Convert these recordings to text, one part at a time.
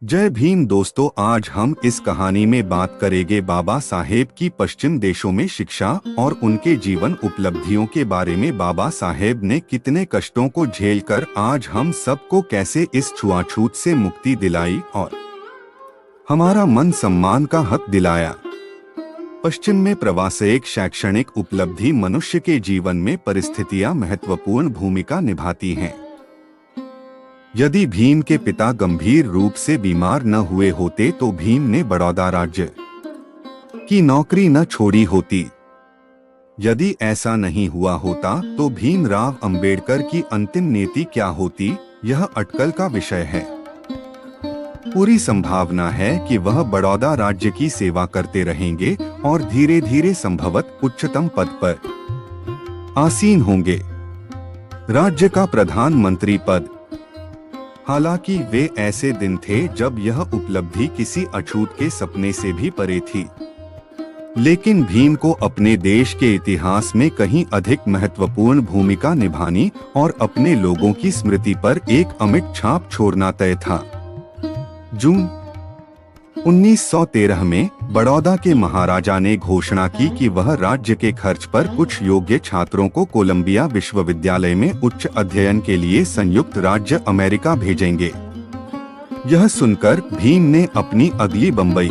जय भीम दोस्तों, आज हम इस कहानी में बात करेंगे बाबा साहेब की पश्चिम देशों में शिक्षा और उनके जीवन उपलब्धियों के बारे में। बाबा साहेब ने कितने कष्टों को झेलकर आज हम सबको कैसे इस छुआछूत से मुक्ति दिलाई और हमारा मन सम्मान का हक दिलाया। पश्चिम में प्रवास एक शैक्षणिक उपलब्धि मनुष्य के जीवन में परिस्थितियां महत्वपूर्ण भूमिका निभाती हैं। यदि भीम के पिता गंभीर रूप से बीमार न हुए होते तो भीम ने बड़ौदा राज्य की नौकरी न छोड़ी होती। यदि ऐसा नहीं हुआ होता तो भीमराव अंबेडकर की अंतिम नीति क्या होती, यह अटकल का विषय है। पूरी संभावना है कि वह बड़ौदा राज्य की सेवा करते रहेंगे और धीरे धीरे संभवत उच्चतम पद पर आसीन होंगे, राज्य का प्रधानमंत्री पद। हालांकि वे ऐसे दिन थे जब यह उपलब्धि किसी अछूत के सपने से भी परे थी, लेकिन भीम को अपने देश के इतिहास में कहीं अधिक महत्वपूर्ण भूमिका निभानी और अपने लोगों की स्मृति पर एक अमिट छाप छोड़ना तय था। जून 1913 में बड़ौदा के महाराजा ने घोषणा की कि वह राज्य के खर्च पर कुछ योग्य छात्रों को कोलंबिया विश्वविद्यालय में उच्च अध्ययन के लिए संयुक्त राज्य अमेरिका भेजेंगे। यह सुनकर भीम ने अपनी अगली बंबई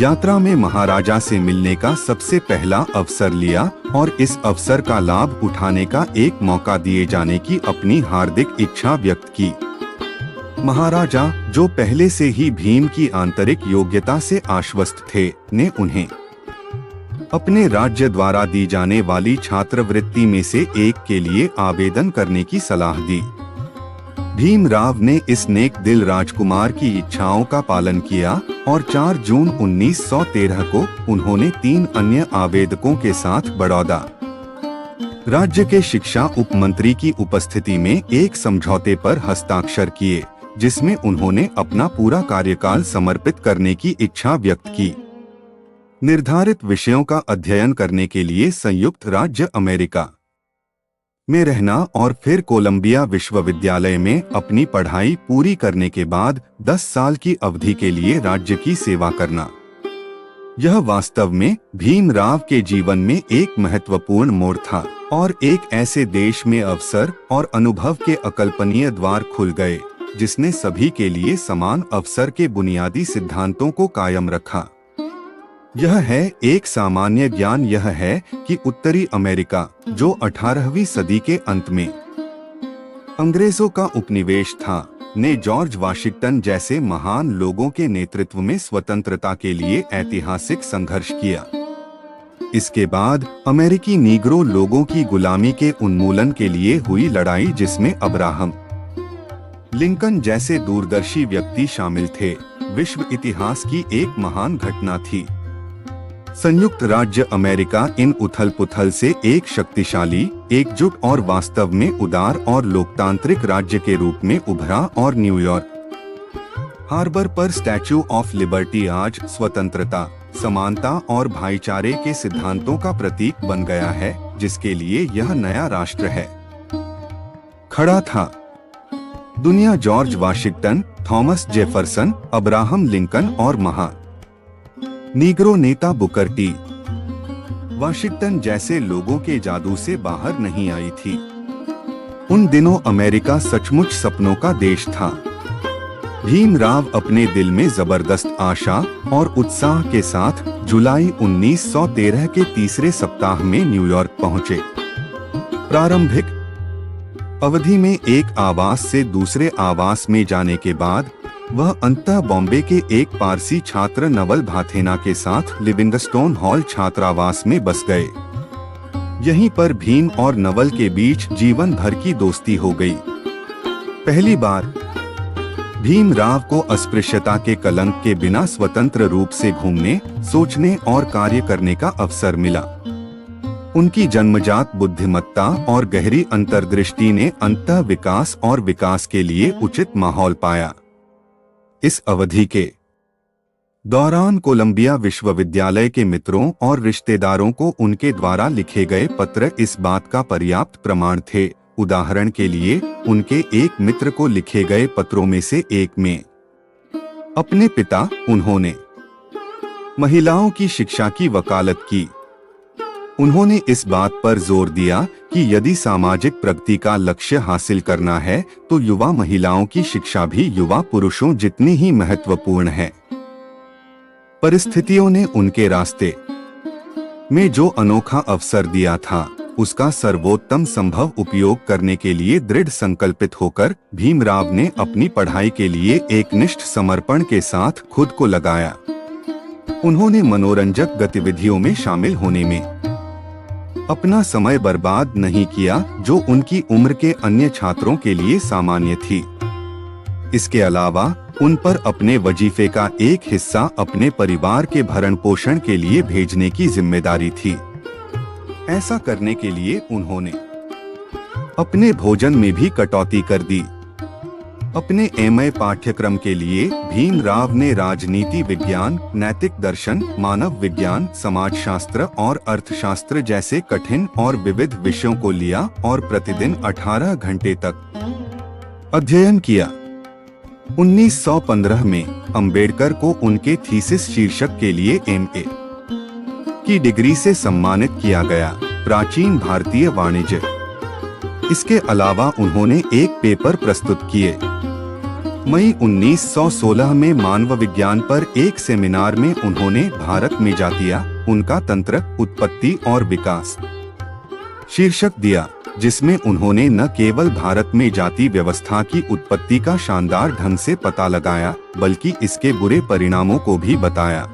यात्रा में महाराजा से मिलने का सबसे पहला अवसर लिया और इस अवसर का लाभ उठाने का एक मौका दिए जाने की अपनी हार्दिक इच्छा व्यक्त की। महाराजा, जो पहले से ही भीम की आंतरिक योग्यता से आश्वस्त थे, ने उन्हें अपने राज्य द्वारा दी जाने वाली छात्रवृत्ति में से एक के लिए आवेदन करने की सलाह दी। भीमराव ने इस नेक दिल राजकुमार की इच्छाओं का पालन किया और 4 जून 1913 को उन्होंने 3 अन्य आवेदकों के साथ बड़ौदा राज्य के शिक्षा उपमंत्री की उपस्थिति में एक समझौते पर हस्ताक्षर किए, जिसमें उन्होंने अपना पूरा कार्यकाल समर्पित करने की इच्छा व्यक्त की। निर्धारित विषयों का अध्ययन करने के लिए संयुक्त राज्य अमेरिका में रहना और फिर कोलंबिया विश्वविद्यालय में अपनी पढ़ाई पूरी करने के बाद 10 साल की अवधि के लिए राज्य की सेवा करना। यह वास्तव में भीमराव के जीवन में एक महत्वपूर्ण मोड़ था और एक ऐसे देश में अवसर और अनुभव के अकल्पनीय द्वार खुल गए जिसने सभी के लिए समान अवसर के बुनियादी सिद्धांतों को कायम रखा। यह है एक सामान्य ज्ञान, यह है कि उत्तरी अमेरिका, जो 18वीं सदी के अंत में अंग्रेजों का उपनिवेश था, ने जॉर्ज वाशिंगटन जैसे महान लोगों के नेतृत्व में स्वतंत्रता के लिए ऐतिहासिक संघर्ष किया। इसके बाद अमेरिकी नीग्रो लोगों की गुलामी के उन्मूलन के लिए हुई लड़ाई, जिसमें अब्राहम लिंकन जैसे दूरदर्शी व्यक्ति शामिल थे, विश्व इतिहास की एक महान घटना थी। संयुक्त राज्य अमेरिका इन उथल-पुथल से एक शक्तिशाली, एकजुट और वास्तव में उदार और लोकतांत्रिक राज्य के रूप में उभरा और न्यूयॉर्क हार्बर पर स्टैच्यू ऑफ लिबर्टी आज स्वतंत्रता, समानता और भाईचारे के सिद्धांतों का प्रतीक बन गया है, जिसके लिए यह नया राष्ट्र है खड़ा था। दुनिया George Washington, Thomas Jefferson, Abraham Lincoln और महान नीग्रो नेता बुकर टी वाशिंगटन जैसे लोगों के जादू से बाहर नहीं आई थी। उन दिनों अमेरिका सचमुच सपनों का देश था। भीमराव अपने दिल में जबरदस्त आशा और उत्साह के साथ जुलाई 1913 के तीसरे सप्ताह में न्यूयॉर्क पहुंचे। प्रारंभिक अवधि में एक आवास से दूसरे आवास में जाने के बाद वह अंततः बॉम्बे के एक पारसी छात्र नवल भाथेना के साथ लिविंगस्टोन हॉल छात्रावास में बस गए। यहीं पर भीम और नवल के बीच जीवन भर की दोस्ती हो गई। पहली बार भीमराव को अस्पृश्यता के कलंक के बिना स्वतंत्र रूप से घूमने, सोचने और कार्य करने का अवसर मिला। उनकी जन्मजात बुद्धिमत्ता और गहरी अंतर्दृष्टि ने अंतः विकास और विकास के लिए उचित माहौल पाया। इस अवधि के दौरान कोलंबिया विश्वविद्यालय के मित्रों और रिश्तेदारों को उनके द्वारा लिखे गए पत्र इस बात का पर्याप्त प्रमाण थे। उदाहरण के लिए, उनके एक मित्र को लिखे गए पत्रों में से एक में अपने पिता उन्होंने महिलाओं की शिक्षा की वकालत की। उन्होंने इस बात पर जोर दिया कि यदि सामाजिक प्रगति का लक्ष्य हासिल करना है तो युवा महिलाओं की शिक्षा भी युवा पुरुषों जितनी ही महत्वपूर्ण है। परिस्थितियों ने उनके रास्ते में जो अनोखा अवसर दिया था उसका सर्वोत्तम संभव उपयोग करने के लिए दृढ़ संकल्पित होकर भीमराव ने अपनी पढ़ाई के लिए एकनिष्ठ समर्पण के साथ खुद को लगाया। उन्होंने मनोरंजक गतिविधियों में शामिल होने में अपना समय बर्बाद नहीं किया जो उनकी उम्र के अन्य छात्रों के लिए सामान्य थी। इसके अलावा उन पर अपने वजीफे का एक हिस्सा अपने परिवार के भरण पोषण के लिए भेजने की जिम्मेदारी थी। ऐसा करने के लिए उन्होंने अपने भोजन में भी कटौती कर दी। अपने एमए पाठ्यक्रम के लिए भीमराव ने राजनीति विज्ञान, नैतिक दर्शन, मानव विज्ञान, समाजशास्त्र और अर्थशास्त्र जैसे कठिन और विविध विषयों को लिया और प्रतिदिन 18 घंटे तक अध्ययन किया। 1915 में अंबेडकर को उनके थीसिस शीर्षक के लिए एमए की डिग्री से सम्मानित किया गया, प्राचीन भारतीय वाणिज्य। इसके अलावा उन्होंने एक पेपर प्रस्तुत किए। मई 1916 में मानव विज्ञान पर एक सेमिनार में उन्होंने भारत में जातियां, उनका तंत्र, उत्पत्ति और विकास शीर्षक दिया, जिसमें उन्होंने न केवल भारत में जाति व्यवस्था की उत्पत्ति का शानदार ढंग से पता लगाया बल्कि इसके बुरे परिणामों को भी बताया।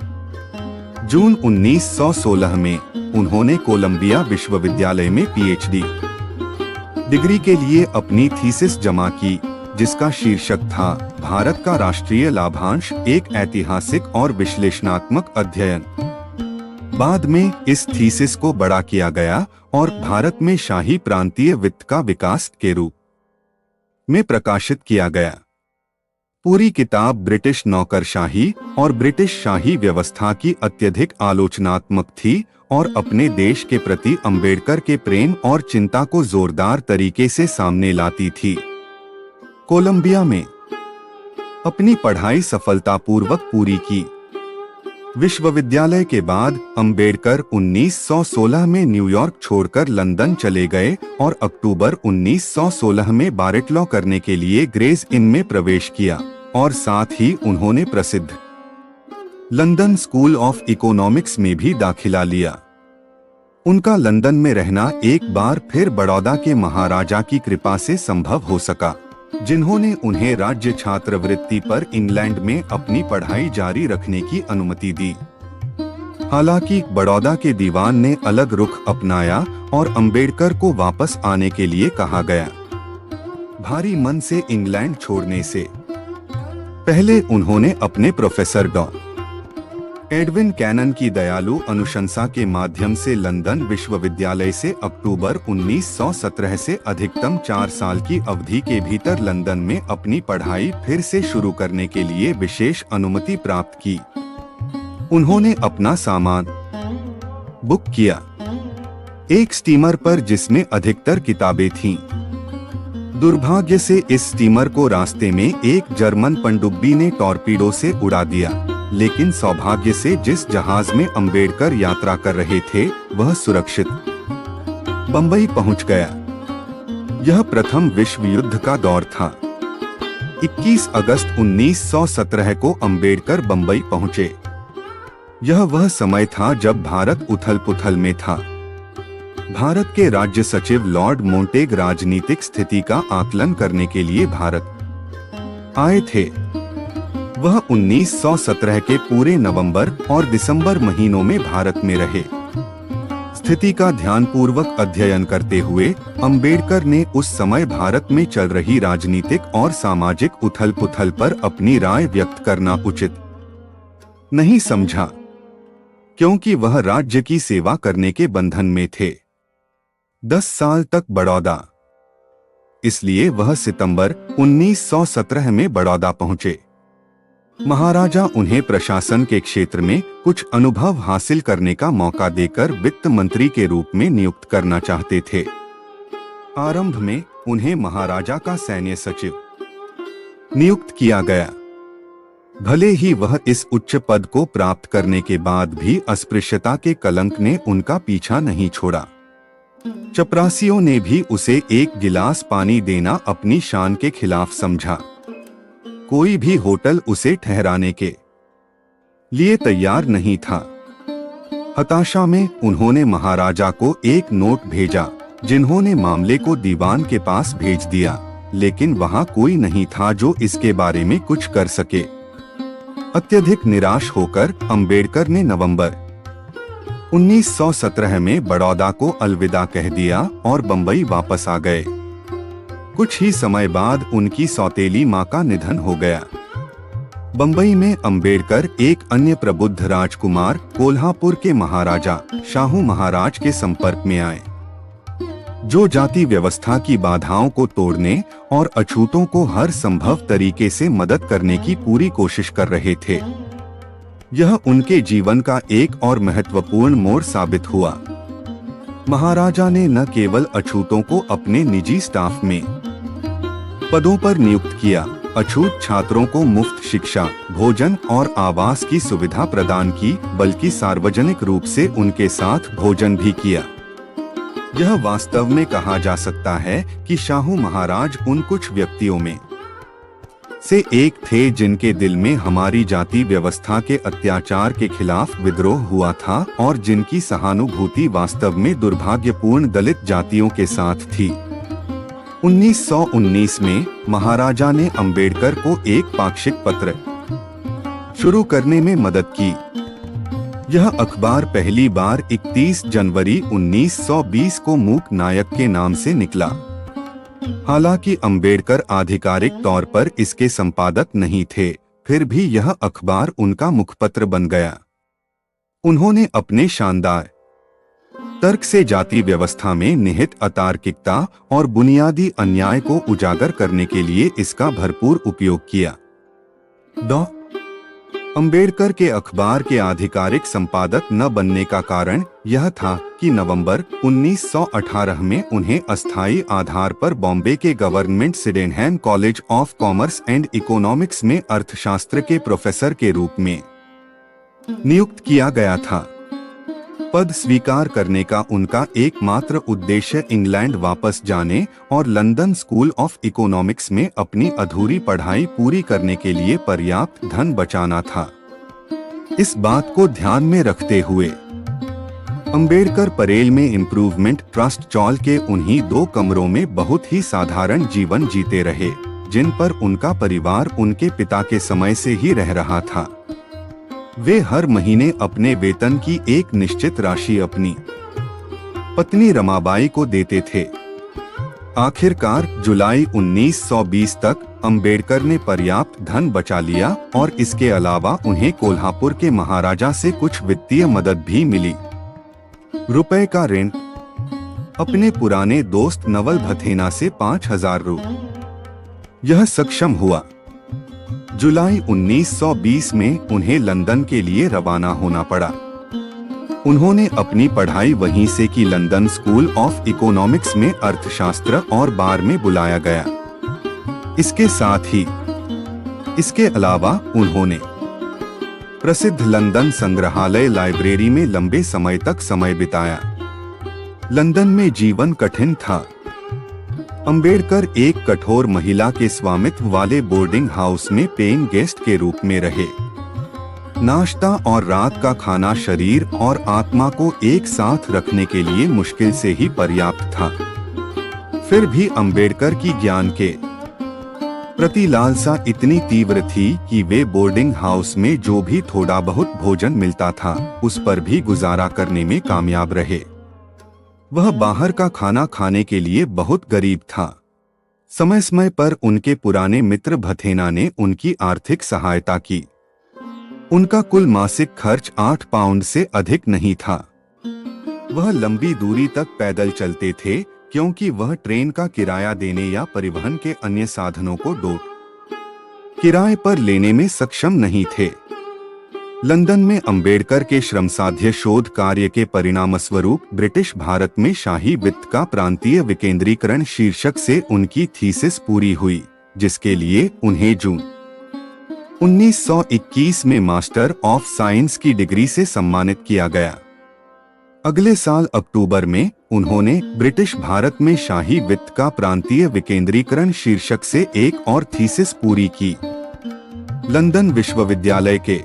जून 1916 में उन्होंने कोलंबिया विश्वविद्यालय में पीएचडी डिग्री के लिए अपनी थीसिस जमा की, जिसका शीर्षक था भारत का राष्ट्रीय लाभांश, एक ऐतिहासिक और विश्लेषणात्मक अध्ययन। बाद में इस थीसिस को बड़ा किया गया और भारत में शाही प्रांतीय वित्त का विकास के रूप में प्रकाशित किया गया। पूरी किताब ब्रिटिश नौकरशाही और ब्रिटिश शाही व्यवस्था की अत्यधिक आलोचनात्मक थी और अपने देश के प्रति अंबेडकर के प्रेम और चिंता को जोरदार तरीके से सामने लाती थी। कोलंबिया में अपनी पढ़ाई सफलतापूर्वक पूरी की। विश्वविद्यालय के बाद अंबेडकर 1916 में न्यूयॉर्क छोड़कर लंदन चले गए और अक्टूबर 1916 में बारेट लॉ करने के लिए ग्रेज इन में प्रवेश किया और साथ ही उन्होंने प्रसिद्ध लंदन स्कूल ऑफ इकोनॉमिक्स में भी दाखिला लिया। उनका लंदन में रहना एक बार फिर बड़ौदा के महाराजा की कृपा से संभव हो सका, जिन्होंने उन्हें राज्य छात्रवृत्ति पर इंग्लैंड में अपनी पढ़ाई जारी रखने की अनुमति दी। हालांकि बड़ौदा के दीवान ने अलग रुख अपनाया और अंबेडकर को वापस आने के लिए कहा गया। भारी मन से इंग्लैंड छोड़ने से पहले उन्होंने अपने प्रोफेसर डॉ एडविन कैनन की दयालु अनुशंसा के माध्यम से लंदन विश्वविद्यालय से अक्टूबर 1917 से अधिकतम 4 साल की अवधि के भीतर लंदन में अपनी पढ़ाई फिर से शुरू करने के लिए विशेष अनुमति प्राप्त की। उन्होंने अपना सामान बुक किया, एक स्टीमर पर जिसमें अधिकतर किताबें थीं। दुर्भाग्य से इस स्टीमर को रास्ते में एक जर्मन पनडुब्बी ने टॉर्पीडो से उड़ा दिया, लेकिन सौभाग्य से जिस जहाज में अंबेडकर यात्रा कर रहे थे वह सुरक्षित बंबई पहुंच गया। यह प्रथम विश्व युद्ध का दौर था। 21 अगस्त 1917 को अंबेडकर बंबई पहुंचे। यह वह समय था जब भारत उथल-पुथल में था। भारत के राज्य सचिव लॉर्ड मोंटेग राजनीतिक स्थिति का आकलन करने के लिए भारत आए थे। वह 1917 के पूरे नवंबर और दिसंबर महीनों में भारत में रहे। स्थिति का ध्यानपूर्वक अध्ययन करते हुए अंबेडकर ने उस समय भारत में चल रही राजनीतिक और सामाजिक उथल-पुथल पर अपनी राय व्यक्त करना उचित नहीं समझा, क्योंकि वह राज्य की सेवा करने के बंधन में थे। 10 साल तक बड़ौदा, इसलिए वह सितंबर 1917 में बड़ौदा पहुंचे। महाराजा उन्हें प्रशासन के क्षेत्र में कुछ अनुभव हासिल करने का मौका देकर वित्त मंत्री के रूप में नियुक्त करना चाहते थे। आरंभ में उन्हें महाराजा का सैन्य सचिव नियुक्त किया गया। भले ही वह इस उच्च पद को प्राप्त करने के बाद भी अस्पृश्यता के कलंक ने उनका पीछा नहीं छोड़ा। चपरासियों ने भी उसे एक गिलास पानी देना अपनी शान के खिलाफ समझा। कोई भी होटल उसे ठहराने के लिए तैयार नहीं था। हताशा में उन्होंने महाराजा को एक नोट भेजा, जिन्होंने मामले को दीवान के पास भेज दिया, लेकिन वहां कोई नहीं था जो इसके बारे में कुछ कर सके। अत्यधिक निराश होकर अंबेडकर ने नवंबर 1917 में बड़ौदा को अलविदा कह दिया और बंबई वापस आ गए। कुछ ही समय बाद उनकी सौतेली मां का निधन हो गया। बंबई में अंबेडकर एक अन्य प्रबुद्ध राजकुमार कोल्हापुर के महाराजा शाहू महाराज के संपर्क में आए, जो जाति व्यवस्था की बाधाओं को तोड़ने और अछूतों को हर संभव तरीके से मदद करने की पूरी कोशिश कर रहे थे। यह उनके जीवन का एक और महत्वपूर्ण मोड़ साबित हुआ। महाराजा ने न केवल अछूतों को अपने निजी स्टाफ में पदों पर नियुक्त किया, अछूत छात्रों को मुफ्त शिक्षा, भोजन और आवास की सुविधा प्रदान की, बल्कि सार्वजनिक रूप से उनके साथ भोजन भी किया। यह वास्तव में कहा जा सकता है कि शाहू महाराज उन कुछ व्यक्तियों में से एक थे जिनके दिल में हमारी जाति व्यवस्था के अत्याचार के खिलाफ विद्रोह हुआ था और जिनकी सहानुभूति वास्तव में दुर्भाग्यपूर्ण दलित जातियों के साथ थी। 1919 में महाराजा ने अंबेडकर को एक पाक्षिक पत्र शुरू करने में मदद की। यह अखबार पहली बार 31 जनवरी 1920 को मूक नायक के नाम से निकला। हालांकि अंबेडकर आधिकारिक तौर पर इसके संपादक नहीं थे, फिर भी यह अखबार उनका मुखपत्र बन गया। उन्होंने अपने शानदार तर्क से जाति व्यवस्था में निहित अतार्किकता और बुनियादी अन्याय को उजागर करने के लिए इसका भरपूर उपयोग किया। अंबेडकर के अखबार के आधिकारिक संपादक न बनने का कारण यह था कि नवंबर 1918 में उन्हें अस्थायी आधार पर बॉम्बे के government Sydenham college of commerce and economics में अर्थशास्त्र के प्रोफेसर के रूप में नियुक्त किया गया था। पद स्वीकार करने का उनका एकमात्र उद्देश्य इंग्लैंड वापस जाने और लंदन स्कूल ऑफ इकोनॉमिक्स में अपनी अधूरी पढ़ाई पूरी करने के लिए पर्याप्त धन बचाना था। इस बात को ध्यान में रखते हुए अंबेडकर परेल में इम्प्रूवमेंट ट्रस्ट चॉल के उन्हीं 2 कमरों में बहुत ही साधारण जीवन जीते रहे, जिन पर उनका परिवार उनके पिता के समय से ही रह रहा था। वे हर महीने अपने वेतन की एक निश्चित राशि अपनी पत्नी रमाबाई को देते थे। आखिरकार जुलाई 1920 तक अंबेडकर ने पर्याप्त धन बचा लिया और इसके अलावा उन्हें कोल्हापुर के महाराजा से कुछ वित्तीय मदद भी मिली। रुपए का ऋण अपने पुराने दोस्त नवल भथेना से 5000 रु यह सक्षम हुआ। जुलाई 1920 में उन्हें लंदन के लिए रवाना होना पड़ा। उन्होंने अपनी पढ़ाई वहीं से की। लंदन स्कूल ऑफ इकोनॉमिक्स में अर्थशास्त्र और बार में बुलाया गया। इसके साथ ही इसके अलावा उन्होंने प्रसिद्ध लंदन संग्रहालय लाइब्रेरी में लंबे समय तक समय बिताया। लंदन में जीवन कठिन था। अंबेडकर एक कठोर महिला के स्वामित्व वाले बोर्डिंग हाउस में पेइंग गेस्ट के रूप में रहे। नाश्ता और रात का खाना शरीर और आत्मा को एक साथ रखने के लिए मुश्किल से ही पर्याप्त था। फिर भी अंबेडकर की ज्ञान के प्रति लालसा इतनी तीव्र थी कि वे बोर्डिंग हाउस में जो भी थोड़ा बहुत भोजन मिलता था उस पर भी गुजारा करने में कामयाब रहे। वह बाहर का खाना खाने के लिए बहुत गरीब था। समय समय पर उनके पुराने मित्र भथेना ने उनकी आर्थिक सहायता की। उनका कुल मासिक खर्च 8 पाउंड से अधिक नहीं था। वह लंबी दूरी तक पैदल चलते थे क्योंकि वह ट्रेन का किराया देने या परिवहन के अन्य साधनों को किराए पर लेने में सक्षम नहीं थे। लंदन में अंबेडकर के श्रमसाध्य शोध कार्य के परिणामस्वरूप ब्रिटिश भारत में शाही वित्त का प्रांतीय विकेंद्रीकरण शीर्षक से उनकी थीसिस पूरी हुई, जिसके लिए उन्हें जून 1921 में मास्टर ऑफ साइंस की डिग्री से सम्मानित किया गया। अगले साल अक्टूबर में उन्होंने ब्रिटिश भारत में शाही वित्त का प्रांतीय विकेंद्रीकरण शीर्षक से एक और थीसिस पूरी की। लंदन विश्वविद्यालय के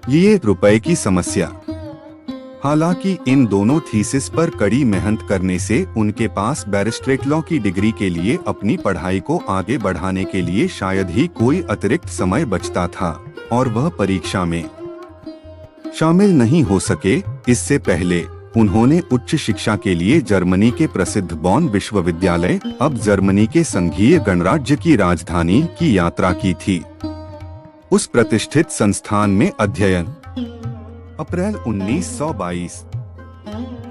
लिए रुपए की समस्या। हालांकि इन दोनों थीसिस पर कड़ी मेहनत करने से उनके पास बैरिस्ट्रेट लॉ की डिग्री के लिए अपनी पढ़ाई को आगे बढ़ाने के लिए शायद ही कोई अतिरिक्त समय बचता था और वह परीक्षा में शामिल नहीं हो सके। इससे पहले उन्होंने उच्च शिक्षा के लिए जर्मनी के प्रसिद्ध बॉन विश्वविद्यालय, अब जर्मनी के संघीय गणराज्य की राजधानी, की यात्रा की थी। उस प्रतिष्ठित संस्थान में अध्ययन अप्रैल 1922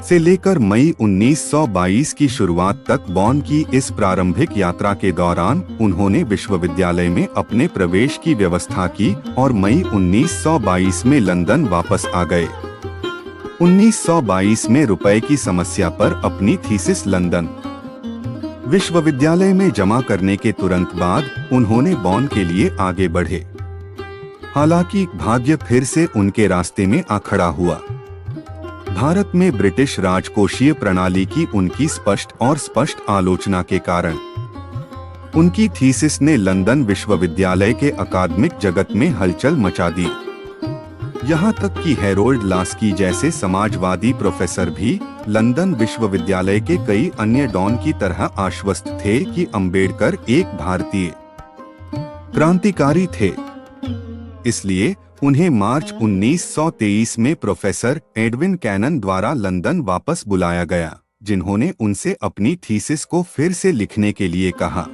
से लेकर मई 1922 की शुरुआत तक बॉन की इस प्रारंभिक यात्रा के दौरान उन्होंने विश्वविद्यालय में अपने प्रवेश की व्यवस्था की और मई 1922 में लंदन वापस आ गए। 1922 में रुपए की समस्या पर अपनी थीसिस लंदन विश्वविद्यालय में जमा करने के तुरंत बाद उन्होंने बॉन के लिए आगे बढ़े। हालांकि भाग्य फिर से उनके रास्ते में आ खड़ा हुआ। भारत में ब्रिटिश राजकोषीय प्रणाली की उनकी स्पष्ट आलोचना के कारण उनकी थीसिस ने लंदन विश्वविद्यालय के अकादमिक जगत में हलचल मचा दी। यहाँ तक कि हैरोल्ड लास्की जैसे समाजवादी प्रोफेसर भी लंदन विश्वविद्यालय के कई अन्य डॉन की तरह आश्वस्त थे कि अंबेडकर एक भारतीय क्रांतिकारी थे। इसलिए उन्हें मार्च 1923 में प्रोफेसर एडविन कैनन द्वारा लंदन वापस बुलाया गया, जिन्होंने उनसे अपनी थीसिस को फिर से लिखने के लिए कहा।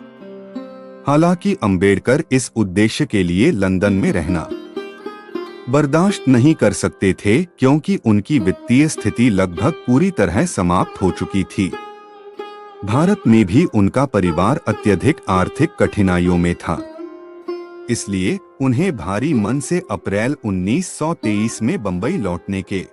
हालांकि अंबेडकर इस उद्देश्य के लिए लंदन में रहना बर्दाश्त नहीं कर सकते थे, क्योंकि उनकी वित्तीय स्थिति लगभग पूरी तरह समाप्त हो चुकी थी। भारत में भी उनका परिवार अत्यधिक आर्थिक कठिनाइयों में था। इसलिए उन्हें भारी मन से अप्रैल 1923 में बंबई लौटने के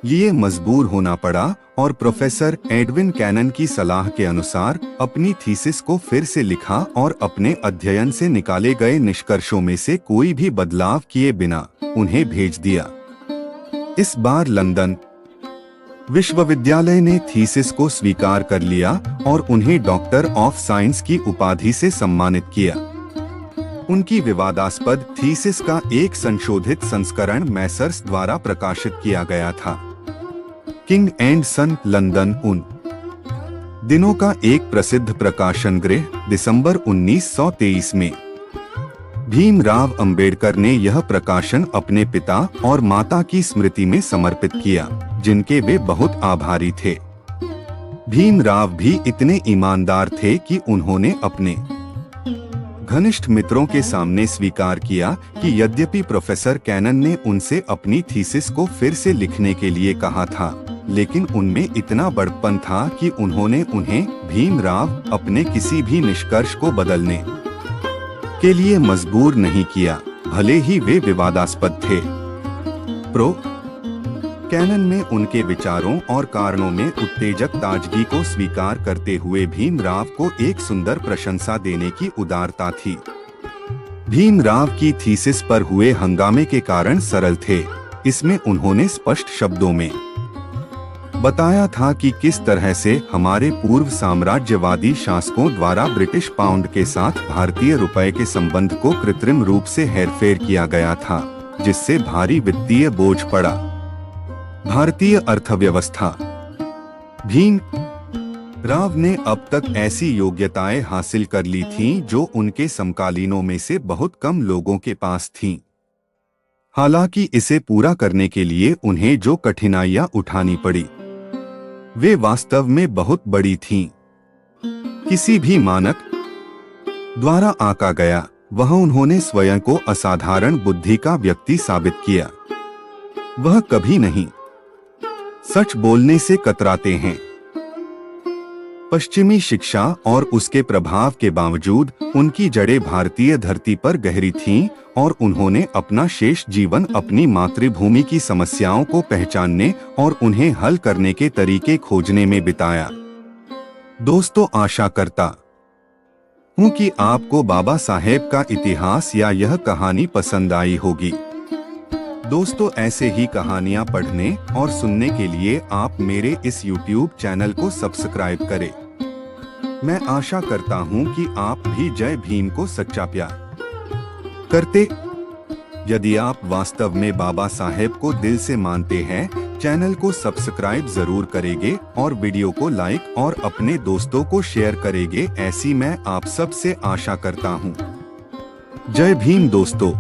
लिए मजबूर होना पड़ा और प्रोफेसर एडविन कैनन की सलाह के अनुसार अपनी थीसिस को फिर से लिखा और अपने अध्ययन से निकाले गए निष्कर्षों में से कोई भी बदलाव किए बिना उन्हें भेज दिया। इस बार लंदन विश्वविद्यालय ने थीसिस को स्वीकार कर लिया और उन्हें डॉक्टर ऑफ साइंस की उपाधि से सम्मानित किया। उनकी विवादास्पद थीसिस का एक संशोधित संस्करण मैसर्स द्वारा प्रकाशित किया गया था। किंग एंड सन लंदन उन दिनों का एक प्रसिद्ध प्रकाशन गृह। दिसंबर 1923 में भीमराव अंबेडकर ने यह प्रकाशन अपने पिता और माता की स्मृति में समर्पित किया, जिनके वे बहुत आभारी थे। भीमराव भी इतने ईमानदार थे कि उन्होंने अपने घनिष्ठ मित्रों के सामने स्वीकार किया कि यद्यपि प्रोफेसर कैनन ने उनसे अपनी थीसिस को फिर से लिखने के लिए कहा था, लेकिन उनमें इतना बड़प्पन था कि उन्होंने उन्हें भीमराव अपने किसी भी निष्कर्ष को बदलने के लिए मजबूर नहीं किया, भले ही वे विवादास्पद थे। प्रो कैनन ने उनके विचारों और कारणों में उत्तेजक ताजगी को स्वीकार करते हुए भीमराव को एक सुंदर प्रशंसा देने की उदारता थी। भीमराव की थीसिस पर हुए हंगामे के कारण सरल थे। इसमें उन्होंने स्पष्ट शब्दों में बताया था कि किस तरह से हमारे पूर्व साम्राज्यवादी शासकों द्वारा ब्रिटिश पाउंड के साथ भारतीय रुपए के संबंध को कृत्रिम रूप से हेरफेर किया गया था, जिससे भारी वित्तीय बोझ पड़ा। भारतीय अर्थव्यवस्था। भीम राव ने अब तक ऐसी योग्यताएं हासिल कर ली थीं जो उनके समकालीनों में से बहुत कम लोगों के पास थीं। हालांकि इसे पूरा करने के लिए उन्हें जो कठिनाइयां उठानी पड़ी, वे वास्तव में बहुत बड़ी थीं। किसी भी मानक द्वारा आंका गया, वह उन्होंने स्वयं को असाधारण बुद्धि का व्यक्ति साबित किया। वह कभी नहीं सच बोलने से कतराते हैं। पश्चिमी शिक्षा और उसके प्रभाव के बावजूद उनकी जड़ें भारतीय धरती पर गहरी थीं और उन्होंने अपना शेष जीवन अपनी मातृभूमि की समस्याओं को पहचानने और उन्हें हल करने के तरीके खोजने में बिताया। दोस्तों, आशा करता हूँ कि आपको बाबा साहेब का इतिहास या यह कहानी पसंद आई होगी। दोस्तों, ऐसे ही कहानियाँ पढ़ने और सुनने के लिए आप मेरे इस YouTube चैनल को सब्सक्राइब करें। मैं आशा करता हूँ कि आप भी जय भीम को सच्चा प्यार करते। यदि आप वास्तव में बाबा साहेब को दिल से मानते हैं, चैनल को सब्सक्राइब जरूर करेंगे और वीडियो को लाइक और अपने दोस्तों को शेयर करेंगे, ऐसी मैं आप सब से आशा करता हूँ। जय भीम दोस्तों।